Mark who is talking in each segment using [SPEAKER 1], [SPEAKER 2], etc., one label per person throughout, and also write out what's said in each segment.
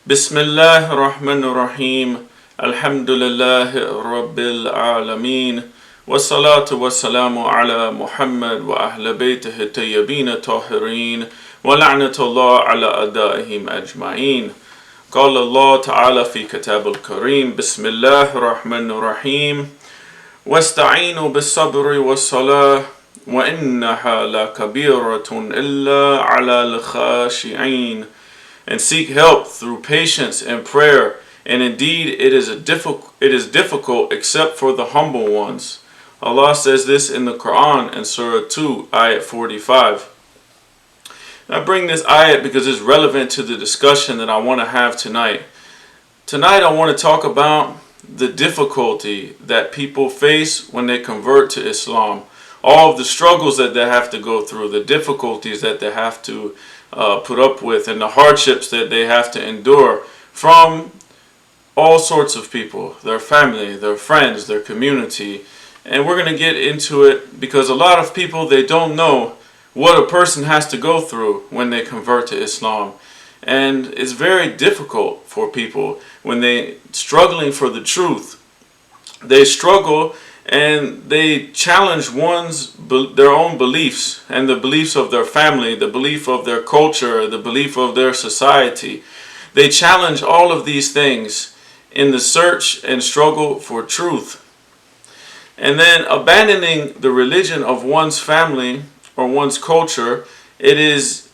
[SPEAKER 1] Bismillah ar-Rahman ar-Rahim. Alhamdulillah Rabbil Alameen. Wassalatu wassalamu ala Muhammad wa ahla baytihi tayyibin tahirin. Wa la'natullah ala adaihim ajma'in. قال الله تعالى في كتاب الكريم بسم الله الرحمن الرحيم واستعينوا بالصبر والصلاة وإنها لكبيرة إلا على الخاشعين. And seek help through patience and prayer, and indeed it is difficult except for the humble ones. Allah says this in the Quran in Surah 2, Ayat 45. I bring this ayat because it's relevant to the discussion that I want to have tonight. Tonight I want to talk about the difficulty that people face when they convert to Islam. All of the struggles that they have to go through, the difficulties that they have to put up with, and the hardships that they have to endure from all sorts of people, their family, their friends, their community. And we're going to get into it because a lot of people, they don't know what a person has to go through when they convert to Islam. And it's very difficult for people when they're struggling for the truth. They struggle and they challenge their own beliefs and the beliefs of their family, the belief of their culture, the belief of their society. They challenge all of these things in the search and struggle for truth. And then abandoning the religion of one's family or one's culture, it is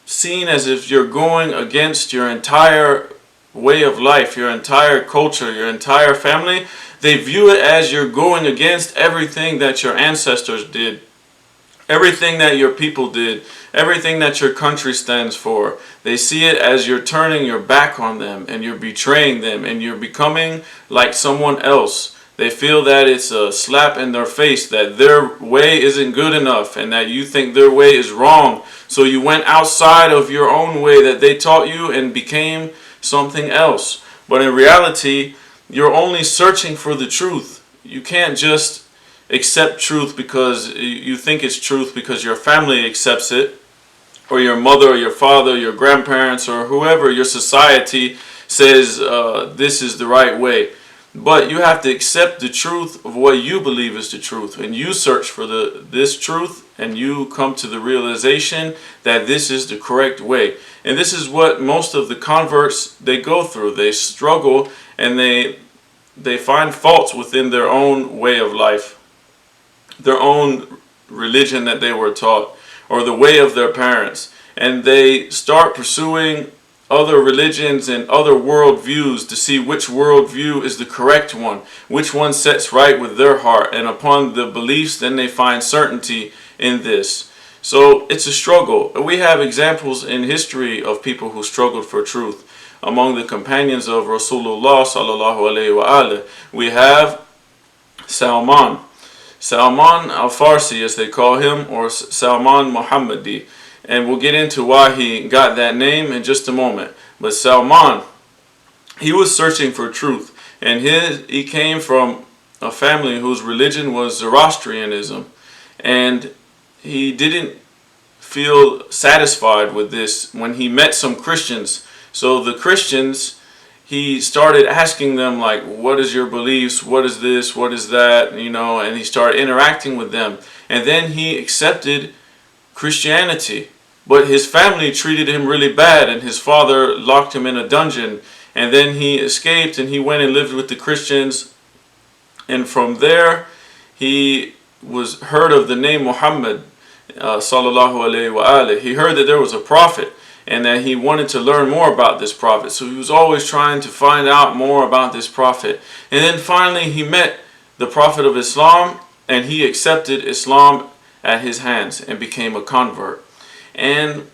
[SPEAKER 1] seen as if you're going against your entire way of life, your entire culture, your entire family. They view it as you're going against everything that your ancestors did, everything that your people did, everything that your country stands for. They see it as you're turning your back on them and you're betraying them and you're becoming like someone else. They feel that it's a slap in their face, that their way isn't good enough and that you think their way is wrong. So you went outside of your own way that they taught you and became something else. But in reality, you're only searching for the truth. You can't just accept truth because you think it's truth because your family accepts it, or your mother or your father, your grandparents, or whoever, your society says this is the right way. But you have to accept the truth of what you believe is the truth. And you search for this truth and you come to the realization that this is the correct way. And this is what most of the converts, they go through. They struggle and they find faults within their own way of life, their own religion that they were taught, or the way of their parents. And they start pursuing other religions and other worldviews to see which worldview is the correct one, which one sets right with their heart, and upon the beliefs then they find certainty in this. So it's a struggle. We have examples in history of people who struggled for truth. Among the companions of Rasulullah sallallahu alaihi wasallam, we have Salman al-Farsi, as they call him, or Salman Muhammadi. And we'll get into why he got that name in just a moment. But Salman, he was searching for truth. And he came from a family whose religion was Zoroastrianism. And he didn't feel satisfied with this when he met some Christians. So the Christians, he started asking them, like, what is your beliefs? What is this? What is that? You know, and he started interacting with them. And then he accepted Christianity. But his family treated him really bad, and his father locked him in a dungeon. And then he escaped and he went and lived with the Christians. And from there, he was heard of the name Muhammad sallallahu alaihi wasallam. He heard that there was a prophet and that he wanted to learn more about this prophet. So he was always trying to find out more about this prophet. And then finally he met the Prophet of Islam, and he accepted Islam at his hands and became a convert. And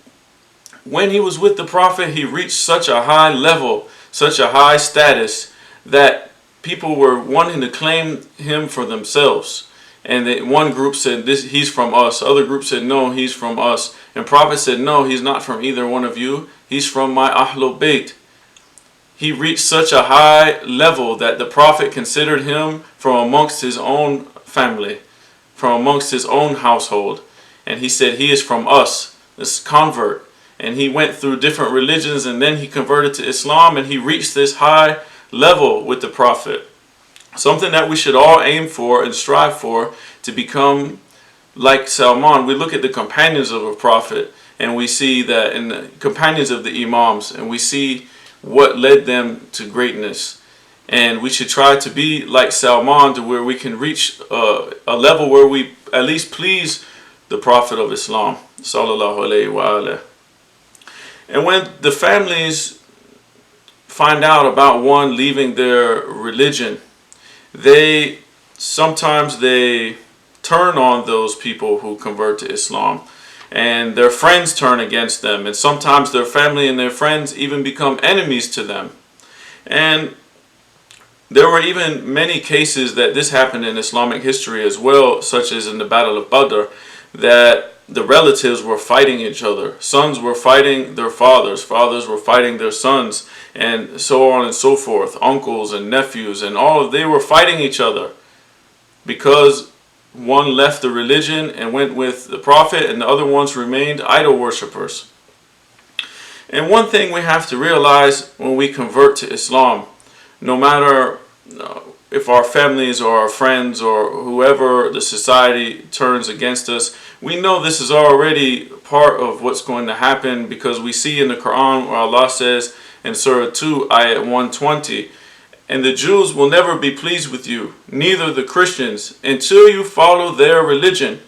[SPEAKER 1] when he was with the Prophet, he reached such a high level, such a high status, that people were wanting to claim him for themselves. And one group said, he's from us. Other group said, no, he's from us. And Prophet said, no, he's not from either one of you. He's from my Ahlul Bayt. He reached such a high level that the Prophet considered him from amongst his own family, from amongst his own household. And he said, he is from us, this convert. and he went through different religions, and then he converted to Islam, and he reached this high level with the Prophet. Something that we should all aim for and strive for, to become like Salman. We look at the companions of a Prophet, and we see that in the companions of the Imams, and we see what led them to greatness. And we should try to be like Salman, to where we can reach a level where we at least please the Prophet of Islam, sallallahu alaihi wa alaihi. And when the families find out about one leaving their religion, sometimes they turn on those people who convert to Islam, and their friends turn against them, and sometimes their family and their friends even become enemies to them. And there were even many cases that this happened in Islamic history as well, such as in the Battle of Badr, that the relatives were fighting each other. Sons were fighting their fathers, fathers were fighting their sons, and so on and so forth. Uncles and nephews and they were fighting each other because one left the religion and went with the Prophet, and the other ones remained idol worshippers. And one thing we have to realize when we convert to Islam, no matter if our families or our friends or whoever the society turns against us, we know this is already part of what's going to happen, because we see in the Quran where Allah says in Surah 2, Ayat 120, "And the Jews will never be pleased with you, neither the Christians, until you follow their religion.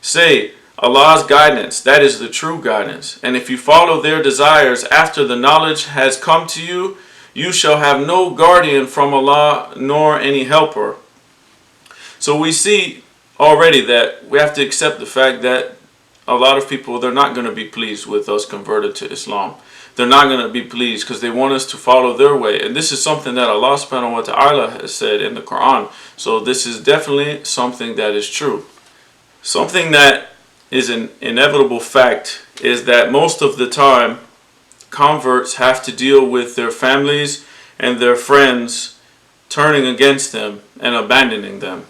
[SPEAKER 1] Say, Allah's guidance, that is the true guidance. And if you follow their desires after the knowledge has come to you, you shall have no guardian from Allah, nor any helper." So we see already that we have to accept the fact that a lot of people, they're not going to be pleased with us converted to Islam. They're not going to be pleased because they want us to follow their way. And this is something that Allah subhanahu wa ta'ala has said in the Quran. So this is definitely something that is true. Something that is an inevitable fact is that most of the time, converts have to deal with their families and their friends turning against them and abandoning them.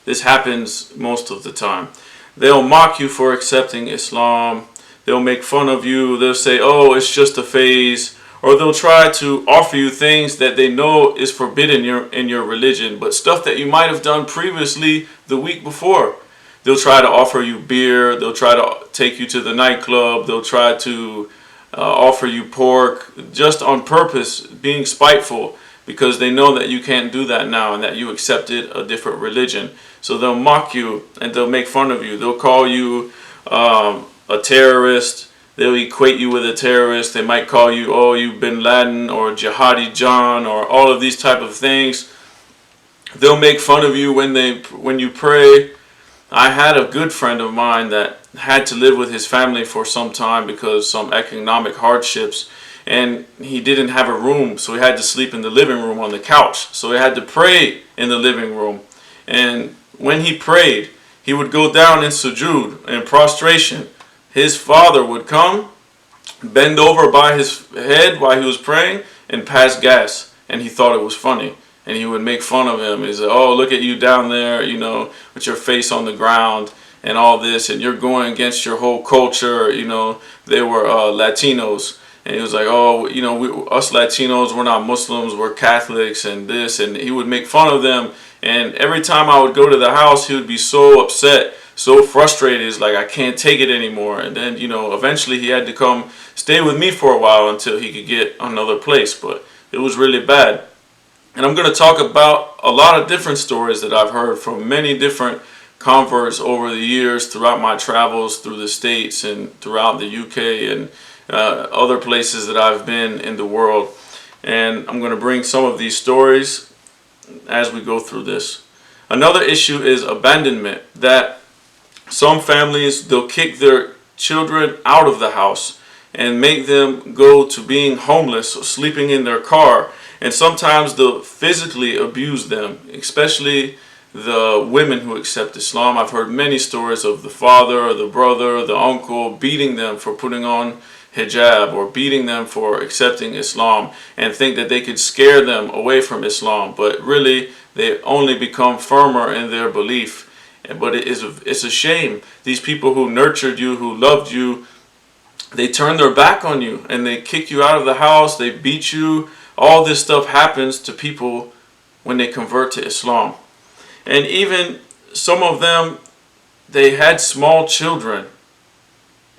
[SPEAKER 1] This happens most of the time. They'll mock you for accepting Islam. They'll make fun of you. They'll say, "Oh, it's just a phase." Or they'll try to offer you things that they know is forbidden in your religion, but stuff that you might have done previously the week before. They'll try to offer you beer. They'll try to take you to the nightclub. They'll try to offer you pork, just on purpose, being spiteful, because they know that you can't do that now and that you accepted a different religion. So they'll mock you and they'll make fun of you. They'll call you a terrorist. They'll equate you with a terrorist. They might call you, "Oh, you Bin Laden," or Jihadi John, or all of these type of things. They'll make fun of you when you pray. I had a good friend of mine that had to live with his family for some time because some economic hardships, and he didn't have a room, so he had to sleep in the living room on the couch. So he had to pray in the living room, and when he prayed, he would go down in sujood, in prostration. His father would come, bend over by his head while he was praying, and pass gas, and he thought it was funny. And he would make fun of him. He said, "Oh, look at you down there, with your face on the ground and all this, and you're going against your whole culture." They were Latinos. And he was like, "Oh, us Latinos, we're not Muslims, we're Catholics and this." And he would make fun of them. And every time I would go to the house, he would be so upset, so frustrated. It's like, I can't take it anymore. And then, eventually he had to come stay with me for a while until he could get another place. But it was really bad. And I'm going to talk about a lot of different stories that I've heard from many different converts over the years throughout my travels through the States and throughout the UK and other places that I've been in the world. And I'm going to bring some of these stories as we go through this. Another issue is abandonment, that some families, they'll kick their children out of the house and make them go to being homeless or sleeping in their car. And sometimes they'll physically abuse them, especially the women who accept Islam. I've heard many stories of the father or the brother or the uncle beating them for putting on hijab, or beating them for accepting Islam, and think that they could scare them away from Islam. But really, they only become firmer in their belief. But it's a shame. These people who nurtured you, who loved you, they turn their back on you and they kick you out of the house, they beat you. All this stuff happens to people when they convert to Islam. And even some of them, they had small children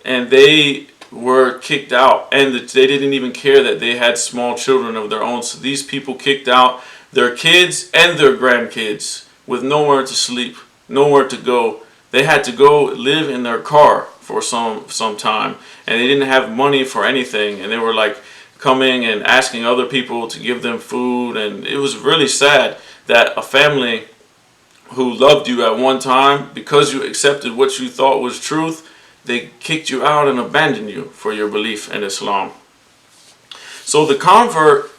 [SPEAKER 1] and they were kicked out, and they didn't even care that they had small children of their own. So these people kicked out their kids and their grandkids with nowhere to sleep, nowhere to go. They had to go live in their car for some time, and they didn't have money for anything, and they were like coming and asking other people to give them food. And it was really sad that a family who loved you at one time, because you accepted what you thought was truth, they kicked you out and abandoned you for your belief in Islam. So the convert,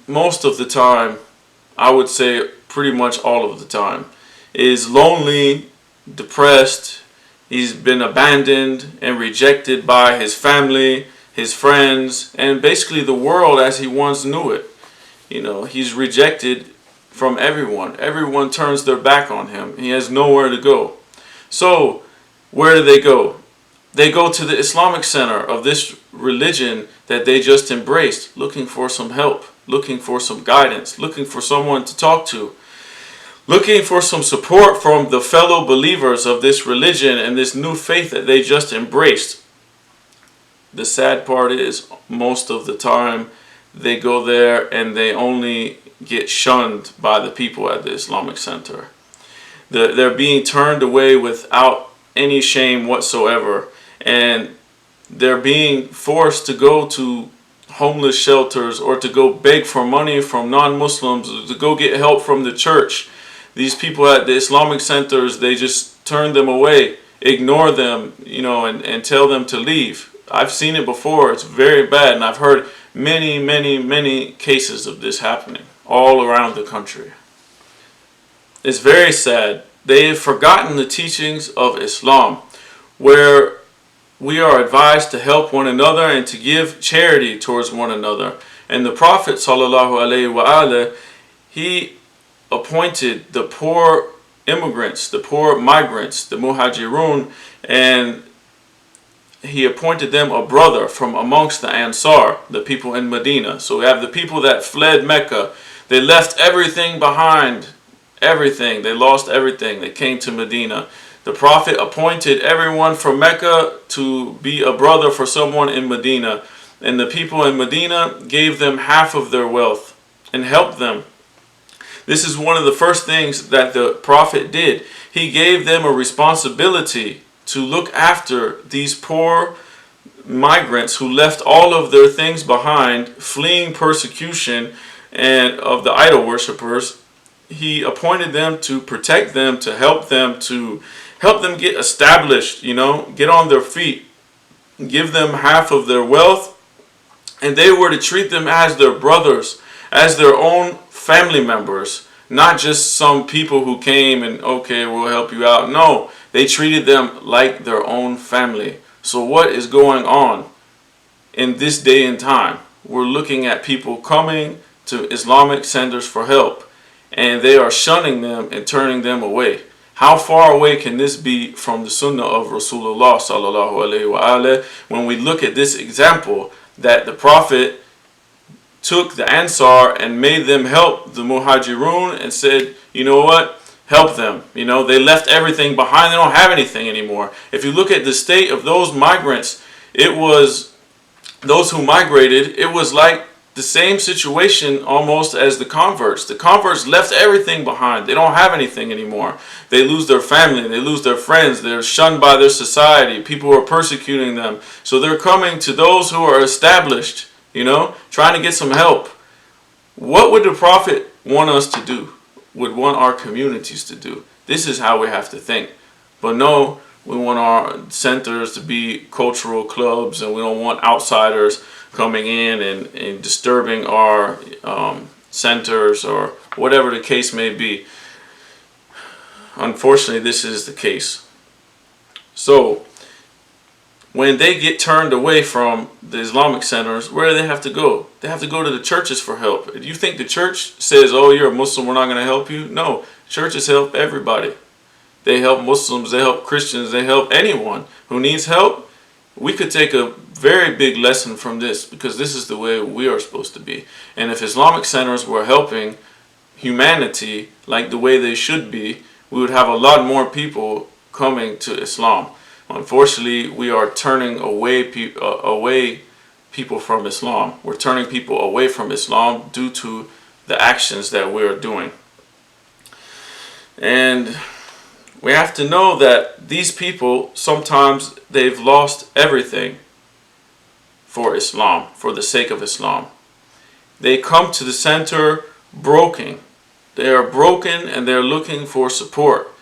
[SPEAKER 1] most of the time, I would say pretty much all of the time, is lonely, depressed. He's been abandoned and rejected by his family, his friends, and basically the world as he once knew it. You know, he's rejected from everyone. Everyone turns their back on him. He has nowhere to go. So where do they go? They go to the Islamic center of this religion that they just embraced, looking for some help, looking for some guidance, looking for someone to talk to, looking for some support from the fellow believers of this religion and this new faith that they just embraced. The sad part is, most of the time, they go there and they only get shunned by the people at the Islamic center. They're being turned away without any shame whatsoever, and they're being forced to go to homeless shelters or to go beg for money from non-Muslims, to go get help from the church. These people at the Islamic centers, they just turn them away, ignore them, you know, and tell them to leave. I've seen it before. It's very bad, and I've heard many cases of this happening all around the country. It's very sad. They have forgotten the teachings of Islam, where we are advised to help one another and to give charity towards one another. And the Prophet ﷺ, he appointed the poor immigrants, the poor migrants, the muhajirun, and he appointed them a brother from amongst the Ansar, the people in Medina. So we have the people that fled Mecca. They left everything behind. Everything. They lost everything. They came to Medina. The Prophet appointed everyone from Mecca to be a brother for someone in Medina. And the people in Medina gave them half of their wealth and helped them. This is one of the first things that the Prophet did. He gave them a responsibility to look after these poor migrants who left all of their things behind, fleeing persecution and of the idol worshippers. He appointed them to protect them, to help them get established, you know, get on their feet, give them half of their wealth, and they were to treat them as their brothers, as their own family members, not just some people who came and, okay, we'll help you out. No, they treated them like their own family. So what is going on in this day and time? We're looking at people coming to Islamic centers for help, and they are shunning them and turning them away. How far away can this be from the sunnah of Rasulullah sallallahu alaihi wasallam when we look at this example that the Prophet took the Ansar and made them help the Muhajirun and said, you know what, help them. You know, they left everything behind. They don't have anything anymore. If you look at the state of those migrants, it was those who migrated, it was like the same situation almost as the converts. The converts left everything behind. They don't have anything anymore. They lose their family. They lose their friends. They're shunned by their society. People are persecuting them. So they're coming to those who are established, you know, trying to get some help. What would the Prophet want us to do? Would want our communities to do? This is how we have to think. But no, we want our centers to be cultural clubs, and we don't want outsiders coming in and disturbing our centers or whatever the case may be. Unfortunately, this is the case. So when they get turned away from the Islamic centers, where do they have to go? They have to go to the churches for help. If you think the church says, oh, you're a Muslim, we're not going to help you. No, churches help everybody. They help Muslims, they help Christians, they help anyone who needs help. we could take a very big lesson from this, because this is the way we are supposed to be. And if Islamic centers were helping humanity like the way they should be, we would have a lot more people coming to Islam. Unfortunately, we are turning away people from Islam. We're turning people away from Islam due to the actions that we are doing. And we have to know that these people, sometimes they've lost everything for Islam, for the sake of Islam. They come to the center broken. They are broken and they're looking for support.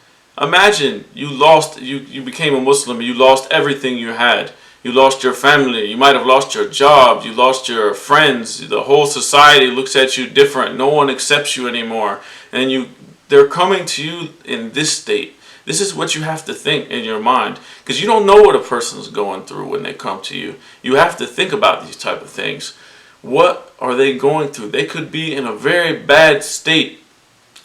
[SPEAKER 1] Imagine you became a Muslim and you lost everything you had. You lost your family, you might have lost your job, you lost your friends, the whole society looks at you different, no one accepts you anymore. And they're coming to you in this state. This is what you have to think in your mind, because you don't know what a person's going through when they come to you. You have to think about these type of things. What are they going through? They could be in a very bad state,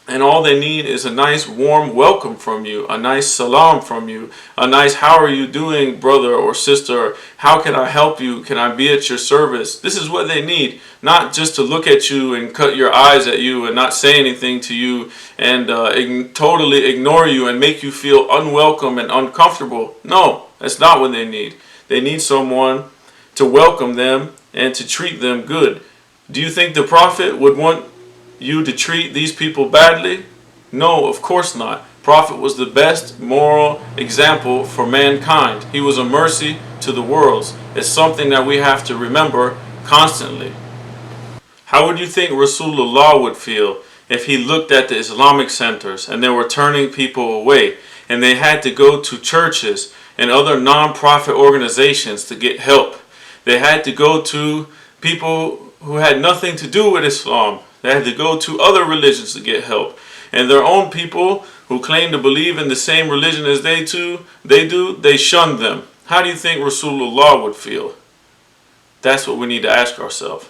[SPEAKER 1] and all they need is a nice warm welcome from you, a nice salam from you, a nice how are you doing, brother or sister, how can I help you, can I be at your service? This is what they need, not just to look at you and cut your eyes at you and not say anything to you and totally ignore you and make you feel unwelcome and uncomfortable. No, that's not what they need. They need someone to welcome them and to treat them good. Do you think the Prophet would want you to treat these people badly? No, of course not. Prophet was the best moral example for mankind. He was a mercy to the world. It's something that we have to remember constantly. How would you think Rasulullah would feel if he looked at the Islamic centers and they were turning people away and they had to go to churches and other non-profit organizations to get help? They had to go to people who had nothing to do with Islam. They had to go to other religions to get help. And their own people who claim to believe in the same religion as they do, they shun them. How do you think Rasulullah would feel? That's what we need to ask ourselves.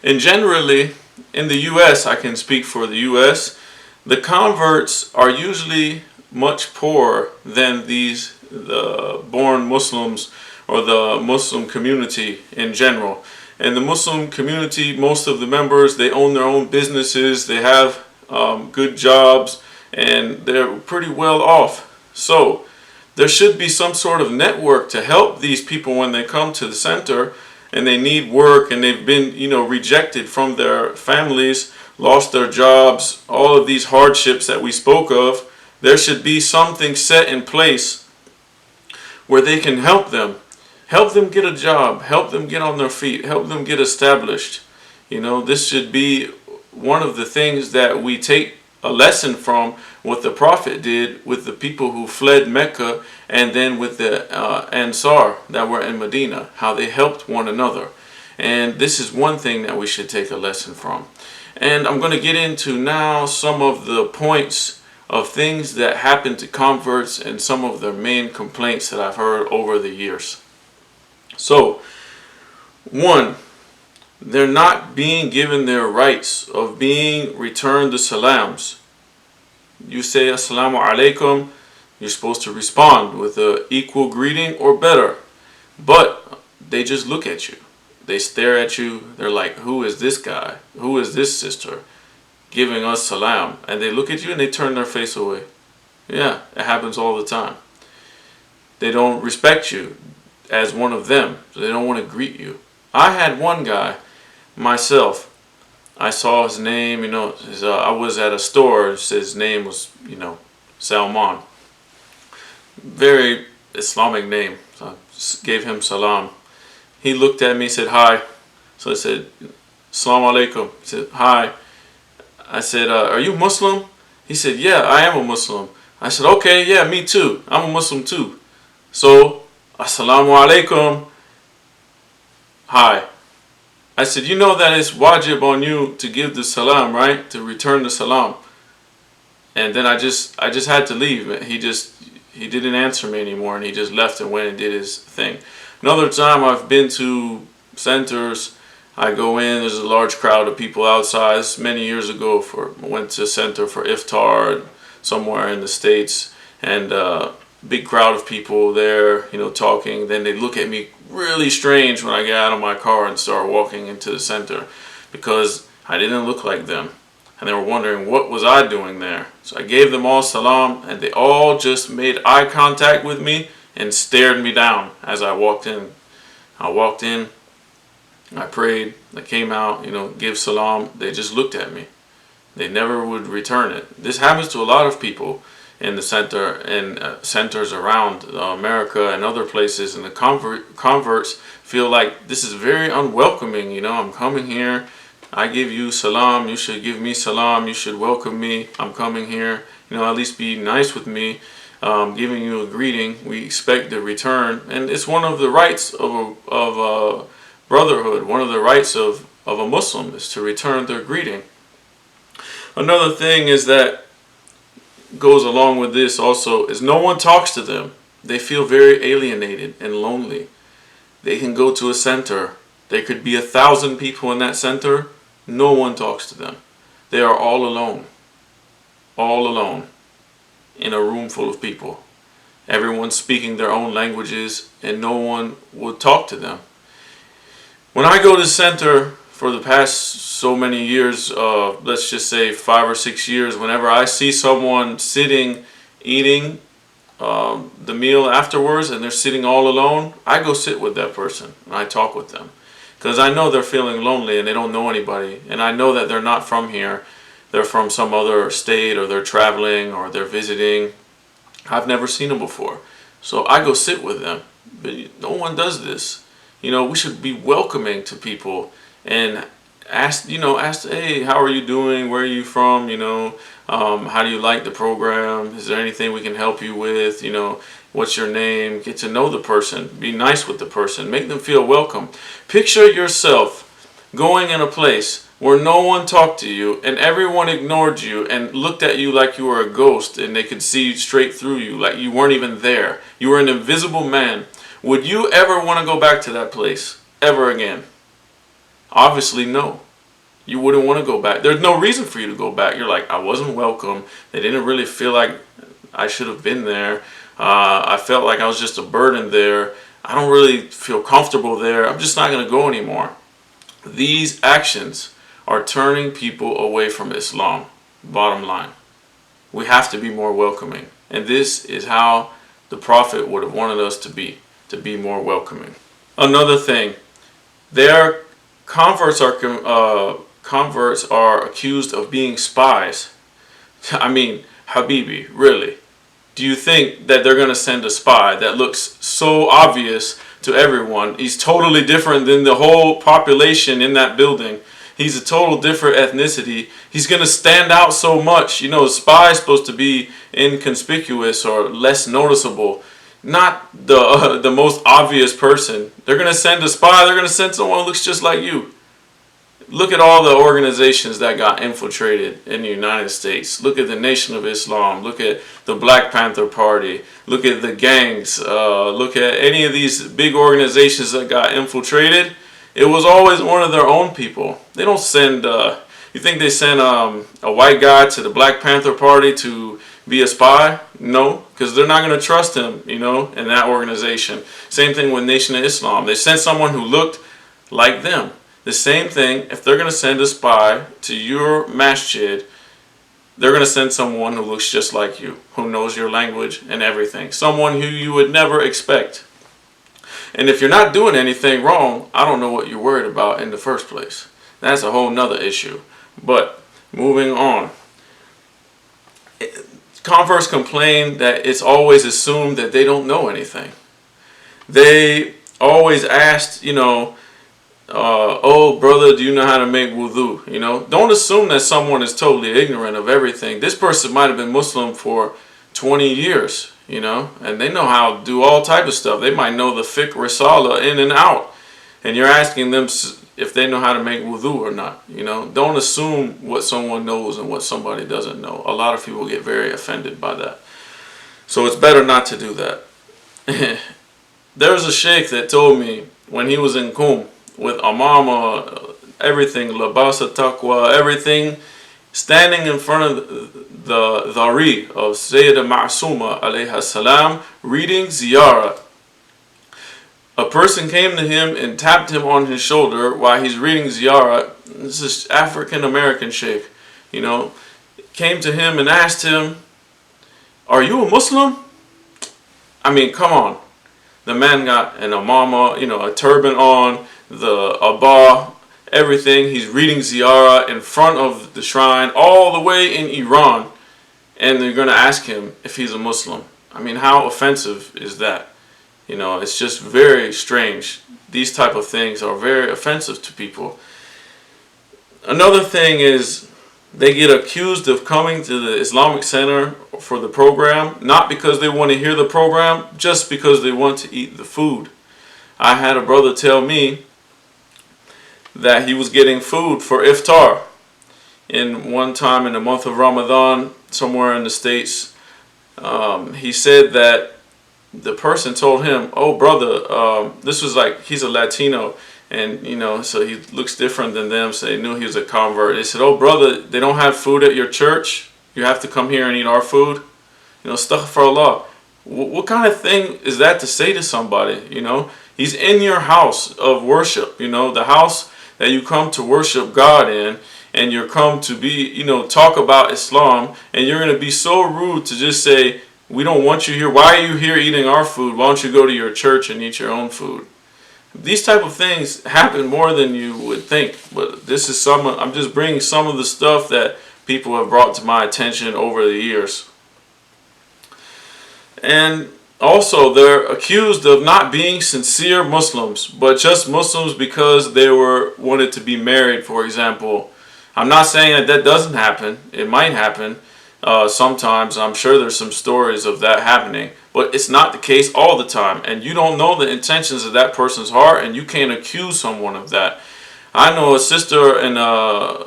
[SPEAKER 1] And generally, in the U.S., I can speak for the U.S., the converts are usually much poorer than the born Muslims or the Muslim community in general. And the Muslim community, most of the members, they own their own businesses, they have good jobs, and they're pretty well off. So there should be some sort of network to help these people when they come to the center and they need work and they've been, rejected from their families, lost their jobs, all of these hardships that we spoke of. There should be something set in place where they can help them. Help them get a job, help them get on their feet, help them get established. This should be one of the things that we take a lesson from what the Prophet did with the people who fled Mecca, and then with the Ansar that were in Medina, how they helped one another. And this is one thing that we should take a lesson from. And I'm going to get into now some of the points of things that happen to converts and some of their main complaints that I've heard over the years. So, one, they're not being given their rights of being returned the salams. You say Assalamu alaikum, you're supposed to respond with an equal greeting or better. But they just look at you. They stare at you. They're like, who is this guy? Who is this sister giving us salam? And they look at you and they turn their face away. Yeah, it happens all the time. They don't respect you as one of them, so they don't want to greet you. I had one guy myself. I saw his name, I was at a store, his name was, Salman. Very Islamic name. So I gave him salam. He looked at me, said hi. So I said, Assalamu alaikum. He said, hi. I said, are you Muslim? He said, yeah, I am a Muslim. I said, okay, yeah, me too. I'm a Muslim too. So, Assalamu alaikum. Hi. I said, you know that it's wajib on you to give the salam, right? To return the salam. And then I just had to leave. He didn't answer me anymore, and he just left and went and did his thing. Another time I've been to centers, I go in, there's a large crowd of people outside. This many years ago, I went to a center for iftar somewhere in the States, and big crowd of people there, you know, talking. Then they look at me really strange when I get out of my car and start walking into the center, because I didn't look like them. And they were wondering what was I doing there. So I gave them all salam, and they all just made eye contact with me and stared me down as I walked in. I walked in, I prayed, I came out, you know, give salam. They just looked at me. They never would return it. This happens to a lot of people in the center and centers around America and other places, and the converts feel like this is very unwelcoming. You know, I'm coming here, I give you salam, you should give me salam, you should welcome me, I'm coming here, you know, at least be nice with me, giving you a greeting, we expect the return. And it's one of the rights of brotherhood, one of the rights of a Muslim is to return their greeting. Another thing is that goes along with this also is no one talks to them. They feel very alienated and lonely. They can go to a center. There could be 1,000 people in that center. No one talks to them. They are all alone in a room full of people. Everyone's speaking their own languages and no one would talk to them. When I go to the center for the past so many years, let's just say 5 or 6 years, whenever I see someone sitting, eating the meal afterwards and they're sitting all alone, I go sit with that person and I talk with them. Because I know they're feeling lonely and they don't know anybody. And I know that they're not from here. They're from some other state, or they're traveling, or they're visiting. I've never seen them before. So I go sit with them. But no one does this. You know, we should be welcoming to people and ask, hey, how are you doing? Where are you from? You know, how do you like the program? Is there anything we can help you with? You know, what's your name? Get to know the person. Be nice with the person. Make them feel welcome. Picture yourself going in a place where no one talked to you and everyone ignored you and looked at you like you were a ghost and they could see straight through you, like you weren't even there. You were an invisible man. Would you ever want to go back to that place ever again? Obviously, no. You wouldn't want to go back. There's no reason for you to go back. You're like, I wasn't welcome. They didn't really feel like I should have been there. I felt like I was just a burden there. I don't really feel comfortable there. I'm just not going to go anymore. These actions are turning people away from Islam. Bottom line. We have to be more welcoming. And this is how the Prophet would have wanted us to be more welcoming. Another thing, their converts are accused of being spies. I mean, Habibi, really? Do you think that they're going to send a spy that looks so obvious to everyone? He's totally different than the whole population in that building. He's a total different ethnicity. He's going to stand out so much. You know, a spy is supposed to be inconspicuous or less noticeable. Not the most obvious person. They're going to send a spy. They're going to send someone who looks just like you. Look at all the organizations that got infiltrated in the United States. Look at the Nation of Islam. Look at the Black Panther Party. Look at the gangs. Look at any of these big organizations that got infiltrated. It was always one of their own people. They don't send... you think they send a white guy to the Black Panther Party to be a spy? No, because they're not going to trust him, you know, in that organization. Same thing with Nation of Islam. They sent someone who looked like them. The same thing, if they're going to send a spy to your masjid, they're going to send someone who looks just like you, who knows your language and everything. Someone who you would never expect. And if you're not doing anything wrong, I don't know what you're worried about in the first place. That's a whole nother issue. But moving on. Converts complain that it's always assumed that they don't know anything. They always asked, oh brother, do you know how to make wudu? You know, don't assume that someone is totally ignorant of everything. This person might have been Muslim for 20 years, you know, and they know how to do all type of stuff. They might know the fiqh risala in and out, and you're asking them if they know how to make wudu or not. You know, don't assume what someone knows and what somebody doesn't know. A lot of people get very offended by that, so it's better not to do that. There was a sheikh that told me when he was in Qum with amama, everything, labasa, taqwa, everything, standing in front of the dhari of Sayyidah Ma'asuma alayha salam, reading ziyarah. A person came to him and tapped him on his shoulder while he's reading ziyarah. This is African American sheikh, came to him and asked him, "Are you a Muslim?" I mean, come on. The man got an amama, a turban on, the abba, everything. He's reading ziyarah in front of the shrine all the way in Iran. And they're going to ask him if he's a Muslim. I mean, how offensive is that? It's just very strange. These type of things are very offensive to people. Another thing is they get accused of coming to the Islamic Center for the program, not because they want to hear the program, just because they want to eat the food. I had a brother tell me that he was getting food for iftar. In one time in the month of Ramadan, somewhere in the States, he said that the person told him, "Oh brother," this was like, he's a Latino, and so he looks different than them, so they knew he was a convert. They said, "Oh brother, they don't have food at your church? You have to come here and eat our food?" Astaghfirullah. What kind of thing is that to say to somebody? He's in your house of worship, the house that you come to worship God in, and you're come to be, talk about Islam, and you're going to be so rude to just say, "We don't want you here. Why are you here eating our food? Why don't you go to your church and eat your own food?" These type of things happen more than you would think, but this is I'm just bringing some of the stuff that people have brought to my attention over the years. And also, they're accused of not being sincere Muslims, but just Muslims because they wanted to be married, for example. I'm not saying that doesn't happen. It might happen sometimes. I'm sure there's some stories of that happening, but it's not the case all the time. And you don't know the intentions of that person's heart, and you can't accuse someone of that. I know a sister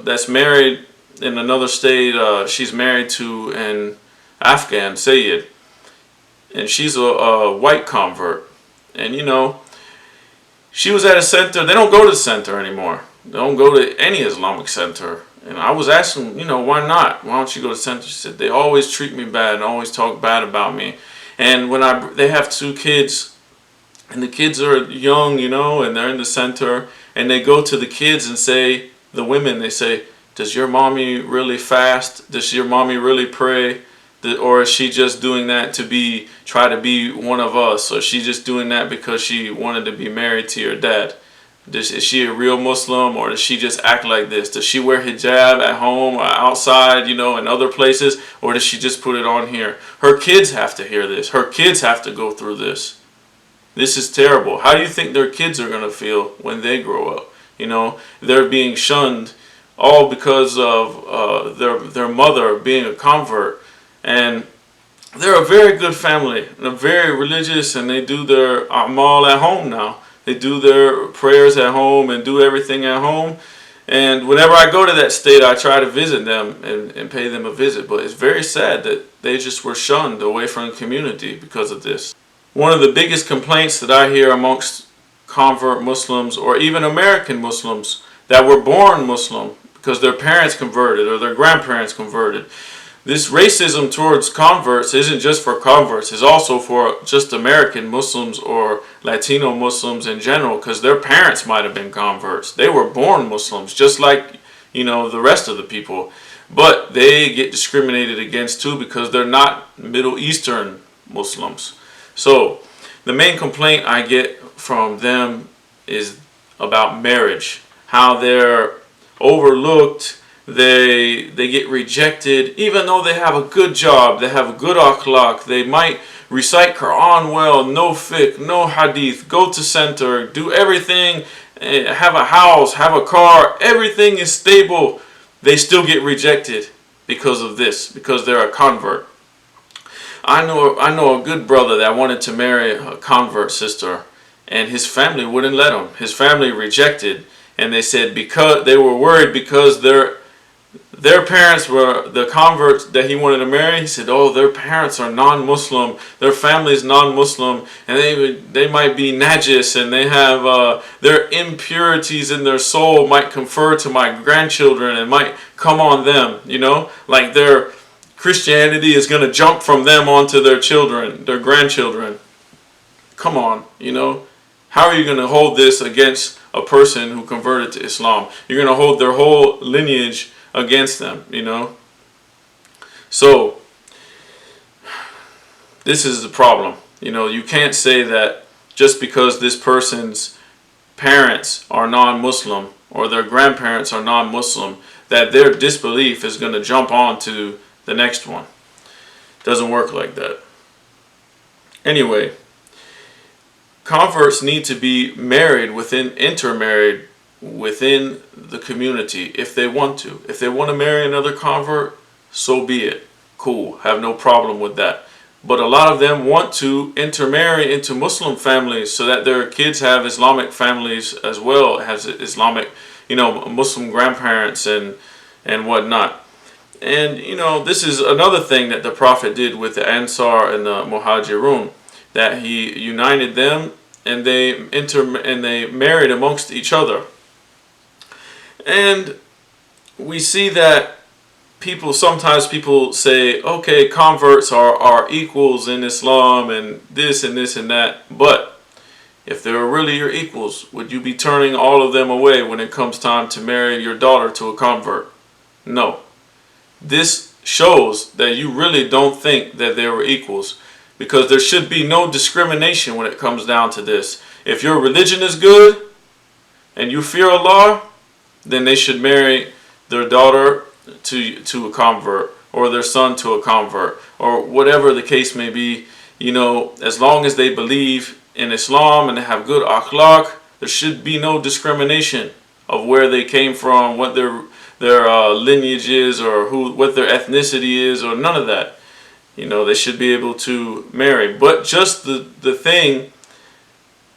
[SPEAKER 1] that's married in another state. She's married to an Afghan Sayyid, and she's a white convert. And she was at a center. They don't go to the center anymore. They don't go to any Islamic center. And I was asking, why not? Why don't you go to the center? She said, "They always treat me bad and always talk bad about me." And when they have 2 kids, and the kids are young, and they're in the center, and they go to the kids and say, the women, they say, "Does your mommy really fast? Does your mommy really pray? Or is she just doing that to try to be one of us? Or is she just doing that because she wanted to be married to your dad? Is she a real Muslim, or does she just act like this? Does she wear hijab at home or outside, in other places? Or does she just put it on here?" Her kids have to hear this. Her kids have to go through this. This is terrible. How do you think their kids are going to feel when they grow up? They're being shunned all because of their mother being a convert. And they're a very good family. They're very religious, and they do their amal at home now. They do their prayers at home and do everything at home. And whenever I go to that state, I try to visit them and pay them a visit. But it's very sad that they just were shunned away from the community because of this. One of the biggest complaints that I hear amongst convert Muslims, or even American Muslims that were born Muslim because their parents converted or their grandparents converted, this racism towards converts isn't just for converts. It's also for just American Muslims or Latino Muslims in general, because their parents might have been converts. They were born Muslims, just like, the rest of the people. But they get discriminated against too because they're not Middle Eastern Muslims. So the main complaint I get from them is about marriage, how they're overlooked. They get rejected, even though they have a good job, they have a good akhlaq, they might recite Quran well, no fiqh, no hadith, go to center, do everything, have a house, have a car, everything is stable. They still get rejected because of this, because they're a convert. I know a good brother that wanted to marry a convert sister, and his family wouldn't let him. His family rejected, and they said because they were worried because their parents were the converts that he wanted to marry. He said, oh, their parents are non-Muslim, their family is non-Muslim, and they might be najis, and they have their impurities in their soul might confer to my grandchildren and might come on them, you know, like their Christianity is going to jump from them onto their children, their grandchildren. Come on, you know, how are you going to hold this against a person who converted to Islam? You're going to hold their whole lineage against them, you know. So this is the problem. You know, you can't say that just because this person's parents are non-Muslim or their grandparents are non-Muslim that their disbelief is going to jump on to the next one. Doesn't work like that. Anyway, converts need to be married intermarried within the community if they want to. If they want to marry another convert, so be it. Cool, have no problem with that. But a lot of them want to intermarry into Muslim families so that their kids have Islamic families as well, has Islamic, you know, Muslim grandparents and whatnot. And, you know, this is another thing that the Prophet did with the Ansar and the Muhajirun, that he united them and they married amongst each other. And we see that sometimes people say, okay, converts are equals in Islam and this and this and that. But if they were really your equals, would you be turning all of them away when it comes time to marry your daughter to a convert? No. This shows that you really don't think that they were equals, because there should be no discrimination when it comes down to this. If your religion is good and you fear Allah, then they should marry their daughter to a convert, or their son to a convert, or whatever the case may be. You know, as long as they believe in Islam and they have good akhlaq, there should be no discrimination of where they came from, what their lineage is, or what their ethnicity is, or none of that. You know, they should be able to marry. But just the thing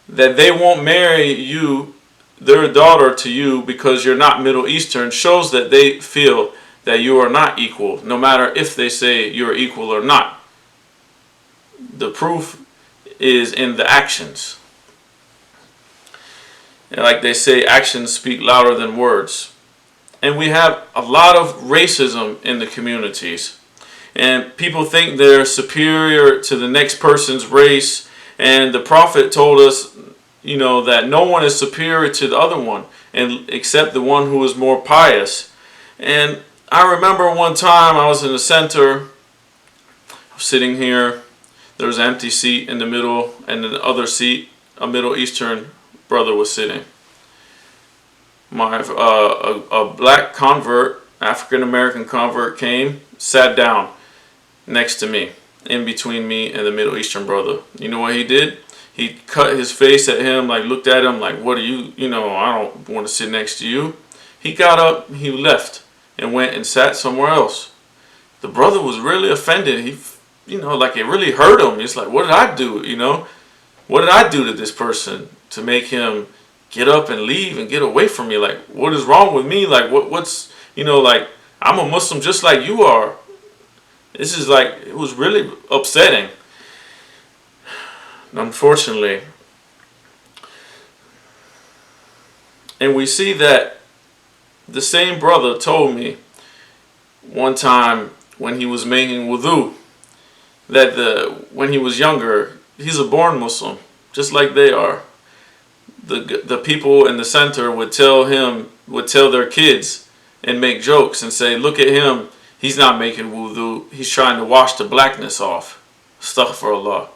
[SPEAKER 1] that they won't marry you, their daughter, to you because you're not Middle Eastern, shows that they feel that you are not equal, no matter if they say you're equal or not. The proof is in the actions. And like they say, actions speak louder than words. And we have a lot of racism in the communities. And people think they're superior to the next person's race. And the Prophet told us, you know, that no one is superior to the other one, except the one who is more pious. And I remember one time I was in the center, sitting here. There was an empty seat in the middle, and in the other seat, a Middle Eastern brother was sitting. A black convert, African American convert, came, sat down next to me, in between me and the Middle Eastern brother. You know what he did? He cut his face at him, like looked at him like, what are you, you know, I don't want to sit next to you. He got up, he left, and went and sat somewhere else. The brother was really offended. He, you know, like it really hurt him. He's like, what did I do, you know? What did I do to this person to make him get up and leave and get away from me? Like, what is wrong with me? Like, what's, you know, like, I'm a Muslim just like you are. This is like, it was really upsetting. Unfortunately. And we see that the same brother told me one time when he was making wudu that when he was younger, he's a born Muslim, just like they are. The people in the center would tell their kids and make jokes and say, look at him, he's not making wudu, he's trying to wash the blackness off. Astaghfirullah.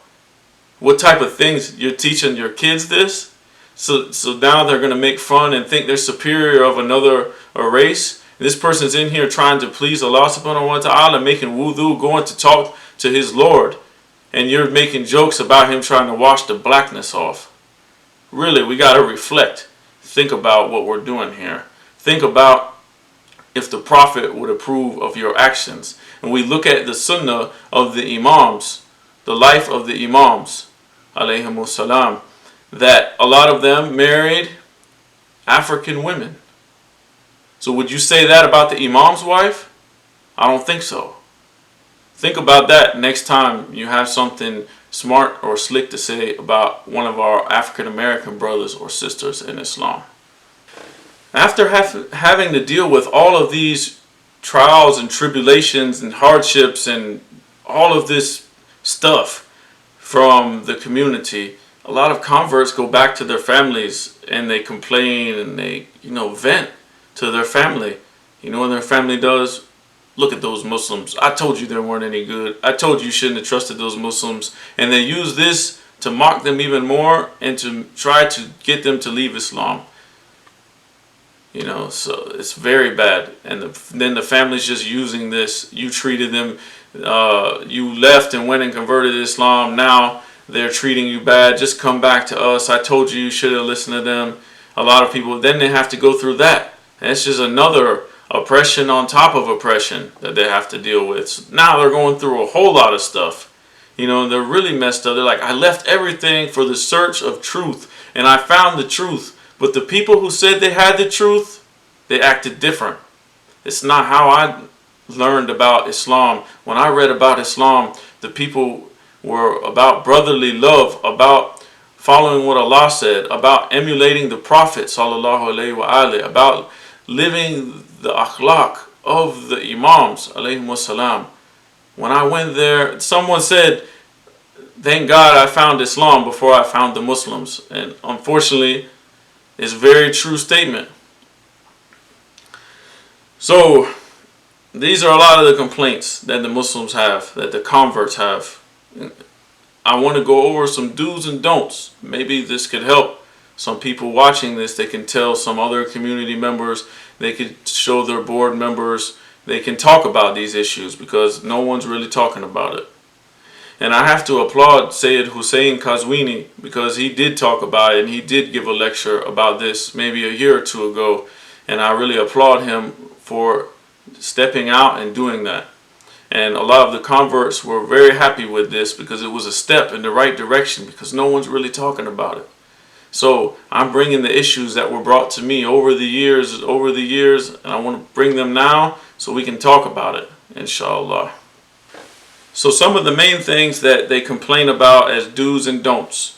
[SPEAKER 1] What type of things you're teaching your kids this? So now they're going to make fun and think they're superior of another race. This person's in here trying to please Allah subhanahu wa ta'ala, making wudu, going to talk to his Lord. And you're making jokes about him trying to wash the blackness off. Really, we got to reflect. Think about what we're doing here. Think about if the Prophet would approve of your actions. And we look at the sunnah of the Imams, the life of the Imams, alayhimus salam, that a lot of them married African women. So would you say that about the imam's wife? I don't think so. Think about that next time you have something smart or slick to say about one of our African American brothers or sisters in Islam. After having to deal with all of these trials and tribulations and hardships and all of this stuff from the community, a lot of converts go back to their families and they complain and they, vent to their family. What their family does? Look at those Muslims. I told you they weren't any good. I told you shouldn't have trusted those Muslims. And they use this to mock them even more and to try to get them to leave Islam. So it's very bad. And then the family's just using this. You treated them, you left and went and converted to Islam. Now they're treating you bad. Just come back to us. I told you should have listened to them. A lot of people, then they have to go through that. And it's just another oppression on top of oppression that they have to deal with. So now they're going through a whole lot of stuff. They're really messed up. They're like, I left everything for the search of truth, and I found the truth. But the people who said they had the truth, they acted different. It's not how I learned about Islam. When I read about Islam, the people were about brotherly love, about following what Allah said, about emulating the Prophet sallallahu alaihi wasallam, about living the akhlaq of the Imams alayhim wassalam. When I went there, someone said, thank God I found Islam before I found the Muslims. And unfortunately, it's a very true statement. So these are a lot of the complaints that the Muslims have, that the converts have. I want to go over some do's and don'ts. Maybe this could help some people watching this. They can tell some other community members. They could show their board members. They can talk about these issues because no one's really talking about it. And I have to applaud Sayyid Hussein Kazwini because he did talk about it and he did give a lecture about this maybe a year or two ago. And I really applaud him for stepping out and doing that. And a lot of the converts were very happy with this because it was a step in the right direction because no one's really talking about it. So I'm bringing the issues that were brought to me over the years, and I want to bring them now so we can talk about it, inshallah. So some of the main things that they complain about as do's and don'ts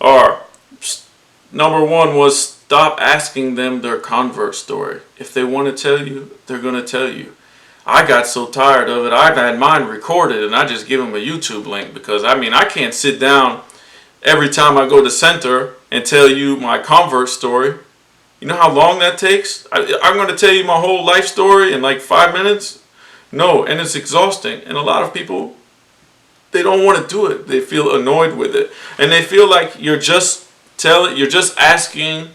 [SPEAKER 1] are, number one was stop asking them their convert story. If they want to tell you, they're going to tell you. I got so tired of it, I've had mine recorded and I just give them a YouTube link because I can't sit down every time I go to center and tell you my convert story. You know how long that takes? I'm going to tell you my whole life story in like 5 minutes? No, and it's exhausting. And a lot of people, they don't want to do it. They feel annoyed with it. And they feel like you're just asking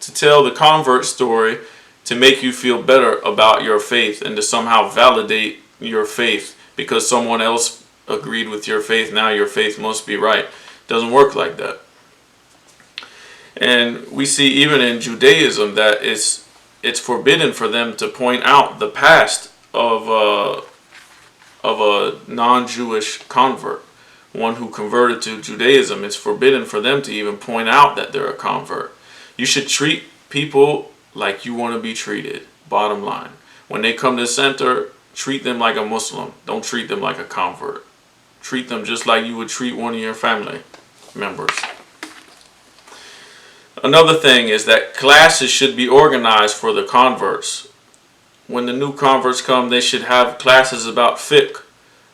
[SPEAKER 1] to tell the convert story to make you feel better about your faith and to somehow validate your faith because someone else agreed with your faith. Now your faith must be right. It doesn't work like that. And we see even in Judaism that it's forbidden for them to point out the past of a non-Jewish convert, one who converted to Judaism. It's forbidden for them to even point out that they're a convert. You should treat people like you want to be treated, bottom line. When they come to the center, treat them like a Muslim. Don't treat them like a convert. Treat them just like you would treat one of your family members. Another thing is that classes should be organized for the converts. When the new converts come, they should have classes about fiqh,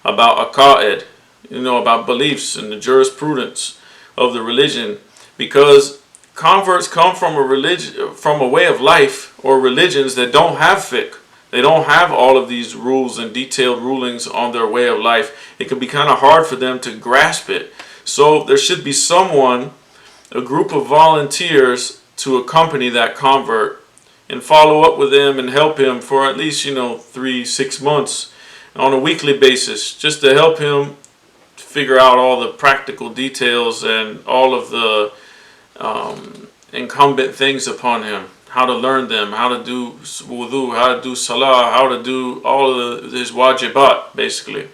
[SPEAKER 1] about aqaid, about beliefs and the jurisprudence of the religion, because converts come from a religion, from a way of life or religions that don't have fiqh. They don't have all of these rules and detailed rulings on their way of life. It can be kind of hard for them to grasp it. So there should be someone, a group of volunteers to accompany that convert and follow up with him and help him for at least 3-6 months on a weekly basis, just to help him figure out all the practical details and all of the incumbent things upon him, how to learn them, how to do wudu, how to do salah, how to do all of his wajibat, basically.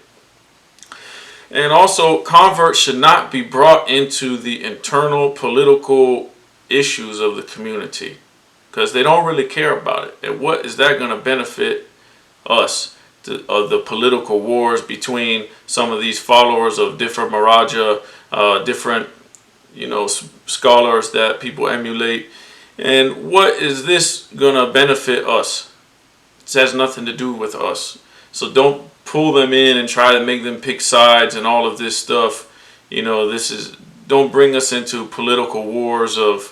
[SPEAKER 1] And also, converts should not be brought into the internal political issues of the community. because they don't really care about it. And what is that going to benefit us? Of the political wars between some of these followers of different Maraja, different, scholars that people emulate. And what is this going to benefit us? It has nothing to do with us. So don't pull them in and try to make them pick sides and all of this stuff. Don't bring us into political wars of